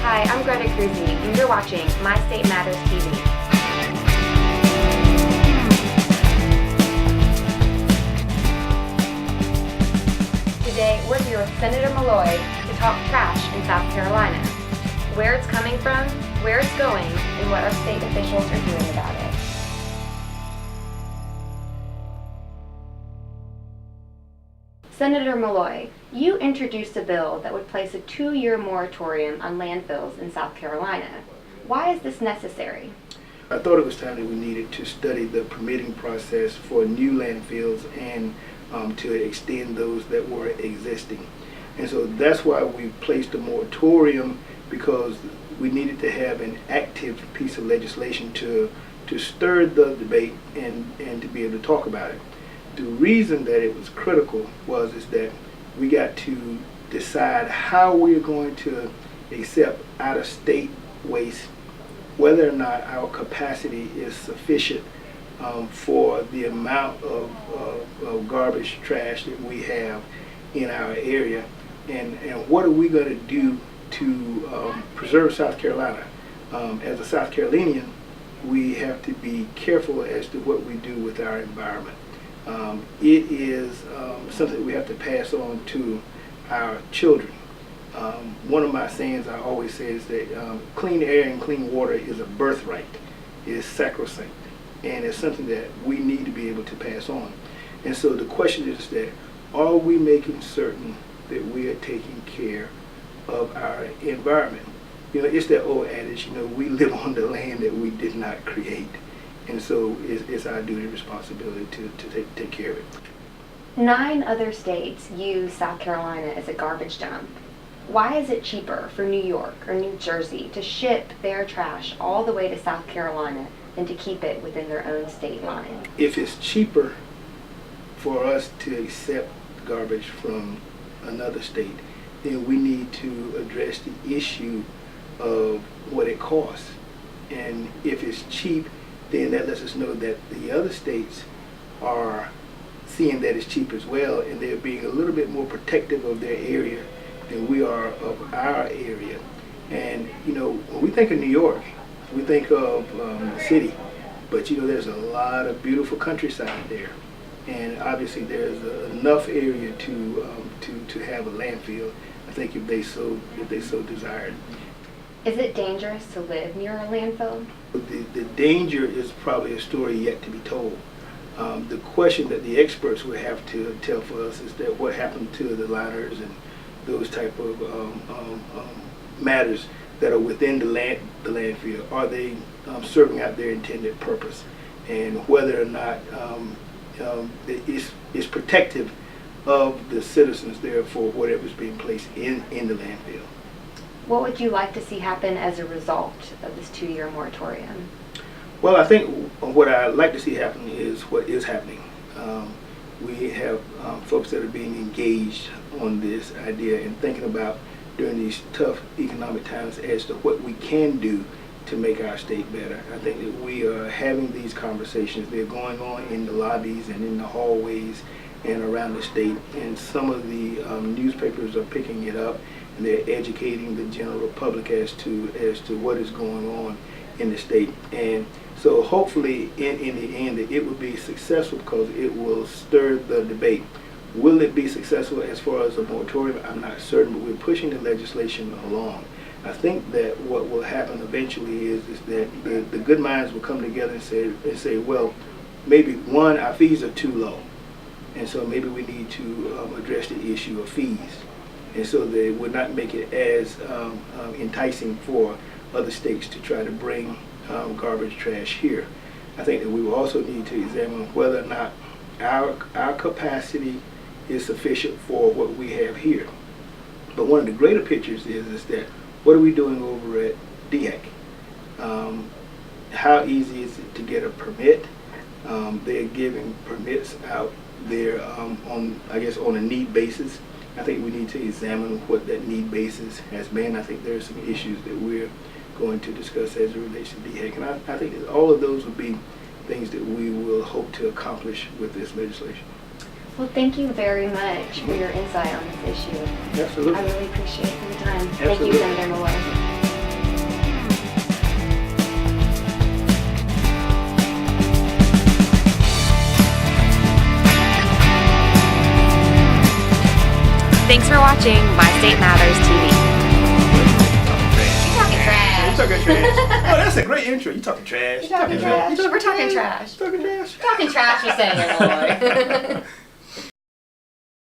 Hi, I'm Greta Cruzy, and you're watching My State Matters TV. Today, we're here with Senator Malloy to talk trash in South Carolina, where it's coming from, where it's going, and what our state officials are doing about it. Senator Malloy, you introduced a bill that would place a 2-year moratorium on landfills in South Carolina. Why is this necessary? I thought it was time that we needed to study the permitting process for new landfills and to extend those that were existing. And so that's why we placed a moratorium, because we needed to have an active piece of legislation to stir the debate and to be able to talk about it. The reason that it was critical is that we got to decide how we are going to accept out-of-state waste, whether or not our capacity is sufficient for the amount of garbage, trash that we have in our area, and what are we going to do to preserve South Carolina. As a South Carolinian, we have to be careful as to what we do with our environment. It is something we have to pass on to our children. One of my sayings I always say is that clean air and clean water is a birthright, is sacrosanct, and it's something that we need to be able to pass on. And so the question is that, are we making certain that we are taking care of our environment? You know, it's that old adage, we live on the land that we did not create. And so it's our duty and responsibility to take care of it. 9 other states use South Carolina as a garbage dump. Why is it cheaper for New York or New Jersey to ship their trash all the way to South Carolina than to keep it within their own state line? If it's cheaper for us to accept garbage from another state, then we need to address the issue of what it costs. And if it's cheap, then that lets us know that the other states are seeing that it's cheap as well, and they're being a little bit more protective of their area than we are of our area. And when we think of New York, we think of the city, but there's a lot of beautiful countryside there, and obviously there's enough area to have a landfill, I think, if they so desired. Is it dangerous to live near a landfill? The danger is probably a story yet to be told. The question that the experts would have to tell for us is that what happened to the liners and those type of matters that are within the landfill. Are they serving out their intended purpose? And whether or not it's protective of the citizens there for whatever's being placed in the landfill. What would you like to see happen as a result of this 2-year moratorium? Well, I think what I'd like to see happen is what is happening. We have folks that are being engaged on this idea and thinking about during these tough economic times as to what we can do to make our state better. I think that we are having these conversations. They're going on in the lobbies and in the hallways and around the state, and some of the newspapers are picking it up, and they're educating the general public as to what is going on in the state. And so hopefully in the end it will be successful, because it will stir the debate. Will it be successful as far as a moratorium? I'm not certain, but we're pushing the legislation along. I think that what will happen eventually is that the good minds will come together and say, well, maybe our fees are too low, and so maybe we need to address the issue of fees. And so they would not make it as enticing for other states to try to bring garbage trash here. I think that we will also need to examine whether or not our capacity is sufficient for what we have here. But one of the greater pictures is that what are we doing over at DHEC? How easy is it to get a permit? They're giving permits out there on a need basis. I think we need to examine what that need basis has been. I think there are some issues that we're going to discuss as it relates to DHEC, and I think that all of those will be things that we will hope to accomplish with this legislation. Well, thank you very much for your insight on this issue. Absolutely. I really appreciate your time. Absolutely. Thank you, Senator Malloy. Thanks for watching My State Matters TV. Talking trash. You talking trash? Oh, that's a great intro. You talking trash? Talking trash. We're talking trash. Talking trash. Talking trash, you're saying, Malloy.